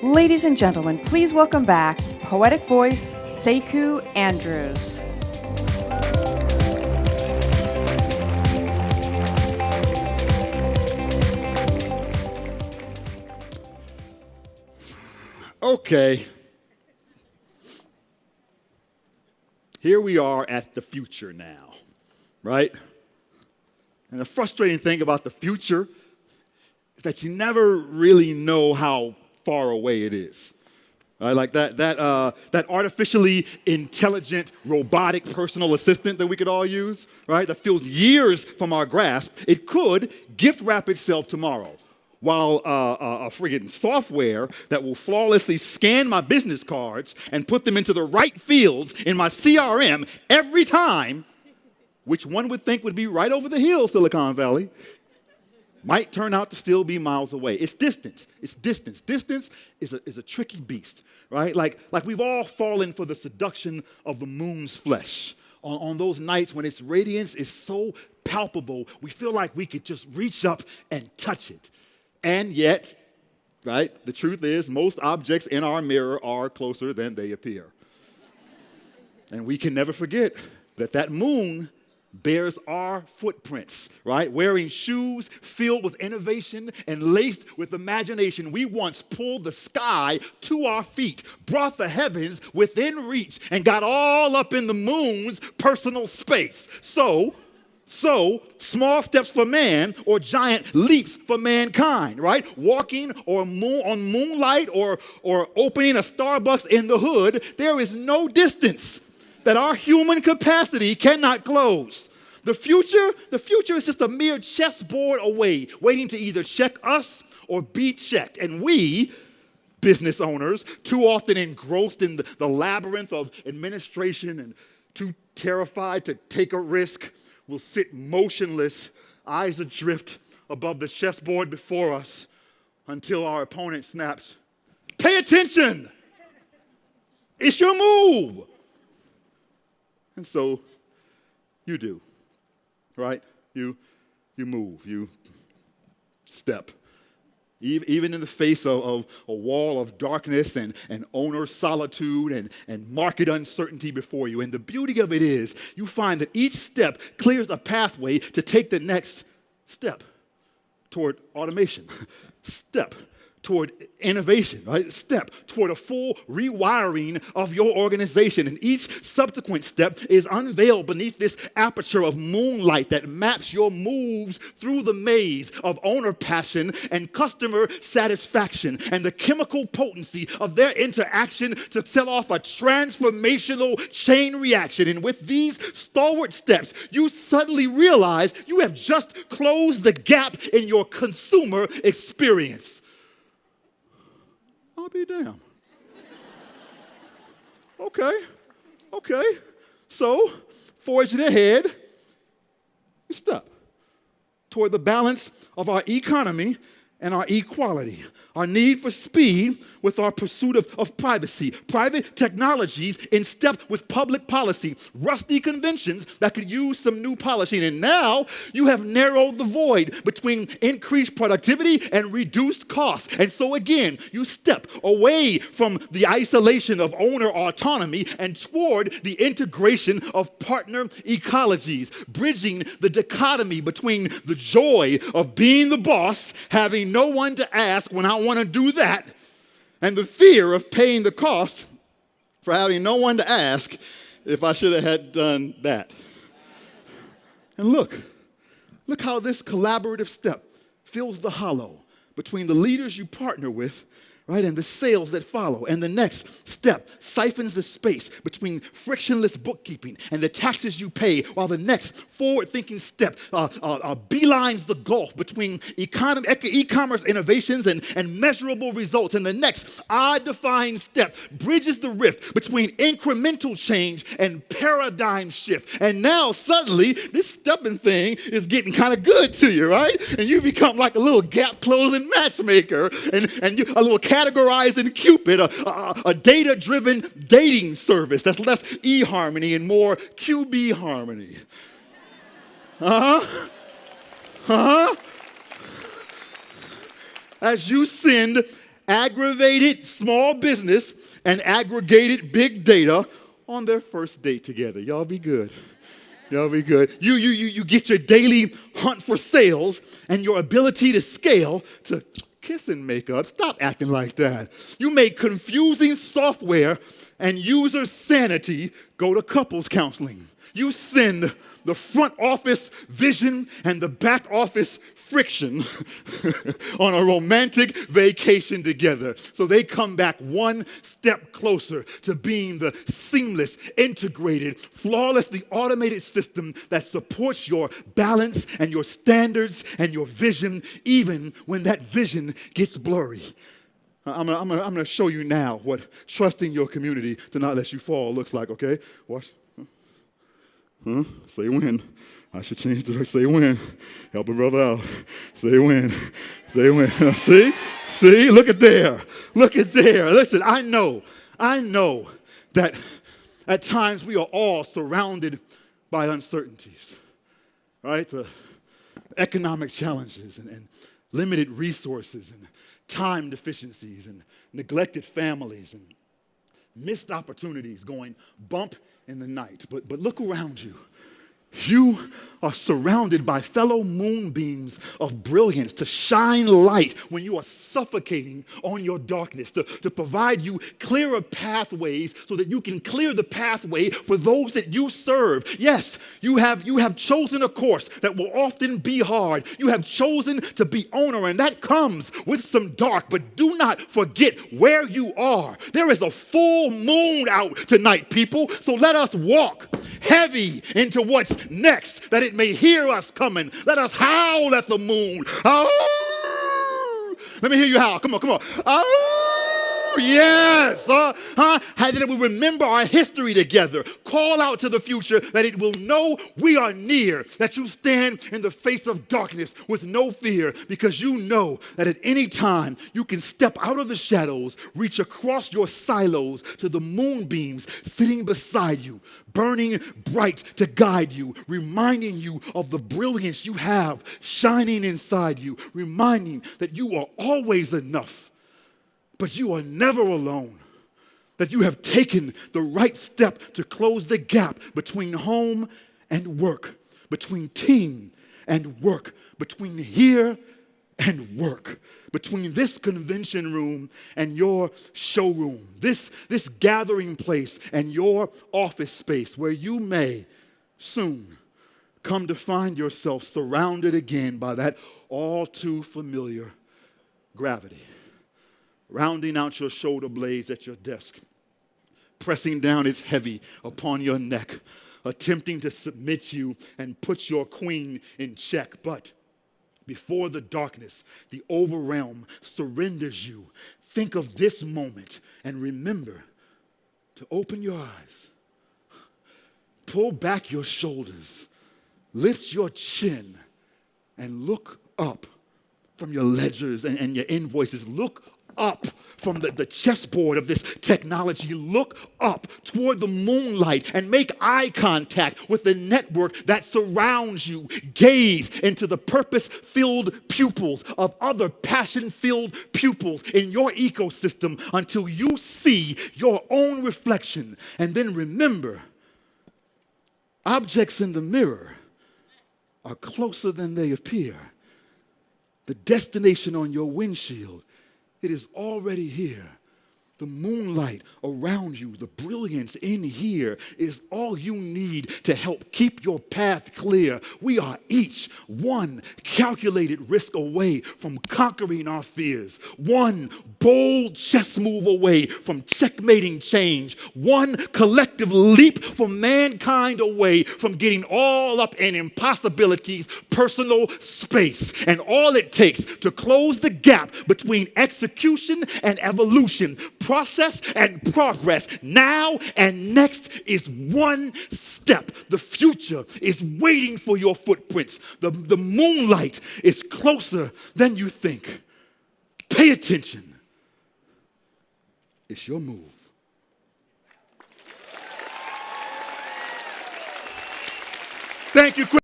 Ladies and gentlemen, please welcome back poetic voice Sekou Andrews. Okay. Here we are at the future now, right? And the frustrating thing about the future is that you never really know how far away it is. Right? Like that artificially intelligent robotic personal assistant that we could all use, right? That feels years from our grasp. It could gift wrap itself tomorrow. While a friggin' software that will flawlessly scan my business cards and put them into the right fields in my CRM every time, which one would think would be right over the hill, Silicon Valley, might turn out to still be miles away. It's distance. It's distance. Distance is a tricky beast, right? Like we've all fallen for the seduction of the moon's flesh. On those nights when its radiance is so palpable, we feel like we could just reach up and touch it. And yet, right, the truth is most objects in our mirror are closer than they appear. And we can never forget that moon bears our footprints, right? Wearing shoes filled with innovation and laced with imagination, we once pulled the sky to our feet, brought the heavens within reach, and got all up in the moon's personal space. So, small steps for man or giant leaps for mankind, right? Walking on moonlight or opening a Starbucks in the hood, there is no distance that our human capacity cannot close. The future is just a mere chessboard away, waiting to either check us or be checked. And we, business owners, too often engrossed in the labyrinth of administration and too terrified to take a risk, will sit motionless, eyes adrift above the chessboard before us until our opponent snaps, "Pay attention! It's your move!" And so you do, right? You move, you step. Even in the face of a wall of darkness and owner solitude and market uncertainty before you. And the beauty of it is you find that each step clears a pathway to take the next step toward automation, step toward innovation, right? Step toward a full rewiring of your organization. And each subsequent step is unveiled beneath this aperture of moonlight that maps your moves through the maze of owner passion and customer satisfaction and the chemical potency of their interaction to set off a transformational chain reaction. And with these stalwart steps, you suddenly realize you have just closed the gap in your consumer experience. I'll be damned. Okay. So, forging ahead, we step toward the balance of our economy and our equality, our need for speed with our pursuit of privacy, private technologies in step with public policy, rusty conventions that could use some new polishing. And now you have narrowed the void between increased productivity and reduced costs. And so again, you step away from the isolation of owner autonomy and toward the integration of partner ecologies, bridging the dichotomy between the joy of being the boss, having no one to ask when I want to do that, and the fear of paying the cost for having no one to ask if I should have had done that. And look how this collaborative step fills the hollow between the leaders you partner with, right, and the sales that follow. And the next step siphons the space between frictionless bookkeeping and the taxes you pay, while the next forward-thinking step beelines the gulf between e-commerce innovations and measurable results. And the next odd-defying step bridges the rift between incremental change and paradigm shift. And now, suddenly, this stepping thing is getting kind of good to you, right? And you become like a little gap-closing matchmaker and you, a little categorizing Cupid, a data-driven dating service that's less eHarmony and more QB harmony. As you send aggravated small business and aggregated big data on their first date together. Y'all be good. Y'all be good. You get your daily hunt for sales and your ability to scale to kiss and makeup. Stop acting like that. You make confusing software and user sanity go to couples counseling. You send the front office vision and the back office friction on a romantic vacation together. So they come back one step closer to being the seamless, integrated, flawlessly automated system that supports your balance and your standards and your vision, even when that vision gets blurry. I'm gonna show you now what trusting your community to not let you fall looks like, okay? Watch. Huh? Say when. I should change the say when. Help a brother out. Say when. Say when. See? See? Look at there. Look at there. Listen, I know that at times we are all surrounded by uncertainties, right? The economic challenges and limited resources and time deficiencies and neglected families and missed opportunities going bump in the night. But look around you. You are surrounded by fellow moonbeams of brilliance to shine light when you are suffocating on your darkness, to provide you clearer pathways so that you can clear the pathway for those that you serve. Yes, you have chosen a course that will often be hard. You have chosen to be owner, and that comes with some dark, but do not forget where you are. There is a full moon out tonight, people, so let us walk heavy into what's next, that it may hear us coming. Let us howl at the moon. Oh! Let me hear you howl. Come on. Oh! Yes. How that we remember our history together. Call out to the future that it will know we are near, that you stand in the face of darkness with no fear, because you know that at any time you can step out of the shadows, reach across your silos to the moonbeams sitting beside you, burning bright to guide you, reminding you of the brilliance you have shining inside you, reminding that you are always enough. But you are never alone, that you have taken the right step to close the gap between home and work, between team and work, between here and work, between this convention room and your showroom, this gathering place and your office space, where you may soon come to find yourself surrounded again by that all too familiar gravity. Rounding out your shoulder blades at your desk, pressing down its heavy upon your neck, attempting to submit you and put your queen in check. But before the darkness, the overwhelm surrenders you. Think of this moment and remember to open your eyes, pull back your shoulders, lift your chin, and look up from your ledgers and your invoices. Look up from the chessboard of this technology. Look up toward the moonlight and make eye contact with the network that surrounds you. Gaze into the purpose-filled pupils of other passion-filled pupils in your ecosystem until you see your own reflection. And then remember, objects in the mirror are closer than they appear. The destination on your windshield, it is already here. The moonlight around you, the brilliance in here is all you need to help keep your path clear. We are each one calculated risk away from conquering our fears, one bold chess move away from checkmating change, one collective leap for mankind away from getting all up in impossibilities, personal space. And all it takes to close the gap between execution and evolution, process and progress, now and next, is one step. The future is waiting for your footprints. The moonlight is closer than you think. Pay attention. It's your move. Thank you.